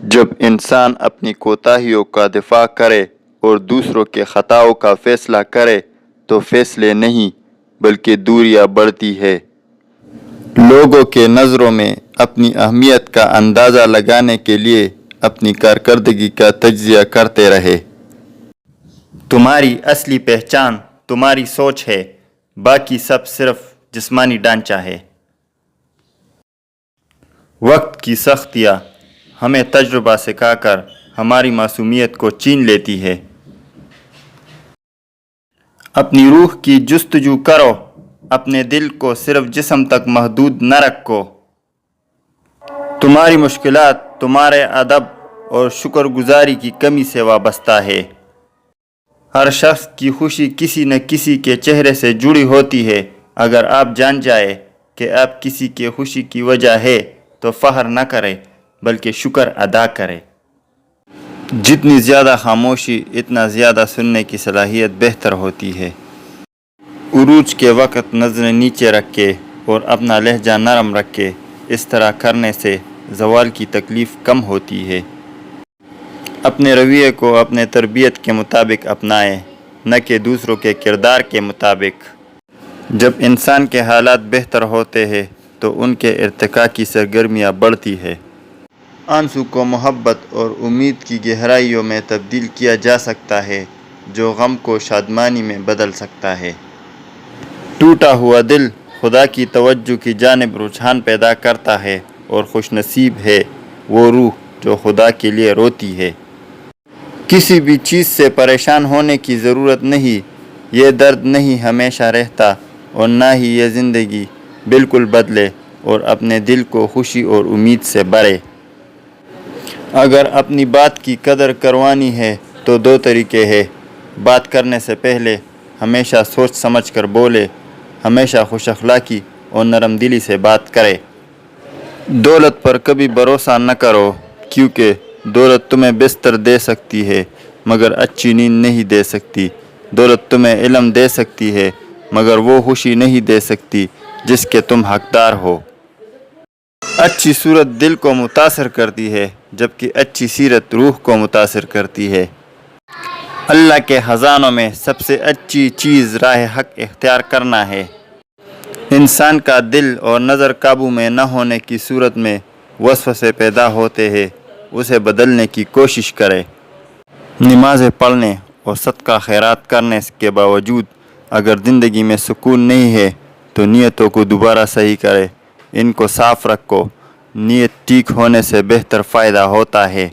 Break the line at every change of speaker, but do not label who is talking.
जब इंसान अपनी कोताहियों का दिफा करे और दूसरों के खताओं का फैसला करे तो फैसले नहीं बल्कि दूरियां बढ़ती है। लोगों के नज़रों में अपनी अहमियत का अंदाज़ा लगाने के लिए अपनी कारकर्दगी का तज्जिया करते रहे। तुम्हारी असली पहचान तुम्हारी सोच है, बाकी सब सिर्फ जिस्मानी ढांचा है। वक्त की सख्तियाँ हमें तजुर्बा सिखाकर हमारी मासूमियत को छीन लेती है। अपनी रूह की जुस्तजू करो, अपने दिल को सिर्फ जिस्म तक महदूद न रखो। तुम्हारी मुश्किलात तुम्हारे अदब और शुक्रगुजारी की कमी से वाबस्ता है। हर शख्स की खुशी किसी न किसी के चेहरे से जुड़ी होती है। अगर आप जान जाए कि आप किसी के खुशी की वजह है तो फ़ख्र न करें बल्कि शुक्र अदा करें। जितनी ज़्यादा खामोशी इतना ज़्यादा सुनने की सलाहियत बेहतर होती है। उरूज के वक़्त नज़रें नीचे रख के और अपना लहजा नरम रख के, इस तरह करने से ज़वाल की तकलीफ़ कम होती है। अपने रवैये को अपने तरबियत के मुताबिक अपनाएं, न कि दूसरों के किरदार के मुताबिक। जब इंसान के हालात बेहतर होते हैं तो उनके इर्तिका की सरगर्मियाँ बढ़ती है। आंसू को मोहब्बत और उम्मीद की गहराइयों में तब्दील किया जा सकता है, जो गम को शादमानी में बदल सकता है। टूटा हुआ दिल खुदा की तवज्जो की जानिब रुझान पैदा करता है और खुशनसीब है वो रूह जो खुदा के लिए रोती है। किसी भी चीज़ से परेशान होने की ज़रूरत नहीं। ये दर्द नहीं हमेशा रहता और ना ही ये ज़िंदगी बिल्कुल बदले और अपने दिल को खुशी और उम्मीद से भरे। अगर अपनी बात की कदर करवानी है तो दो तरीके हैं। बात करने से पहले हमेशा सोच समझ कर बोले, हमेशा खुश अखलाकी और नरम दिली से बात करें। दौलत पर कभी भरोसा न करो, क्योंकि दौलत तुम्हें बिस्तर दे सकती है मगर अच्छी नींद नहीं दे सकती। दौलत तुम्हें इल्म दे सकती है मगर वो खुशी नहीं दे सकती जिसके तुम हकदार हो। अच्छी सूरत दिल को मुतासर करती है जबकि अच्छी सीरत रूह को मुतासर करती है। अल्लाह के ख़ज़ानों में सबसे अच्छी चीज़ राह हक इख्तियार करना है। इंसान का दिल और नज़र काबू में न होने की सूरत में वसवसे पैदा होते हैं, उसे बदलने की कोशिश करें। नमाज़ें पढ़ने और सदका खैरात करने के बावजूद अगर ज़िंदगी में सुकून नहीं है तो नीयतों को दोबारा सही करें। इनको साफ़ रखो। नीयत ठीक होने से बेहतर फ़ायदा होता है।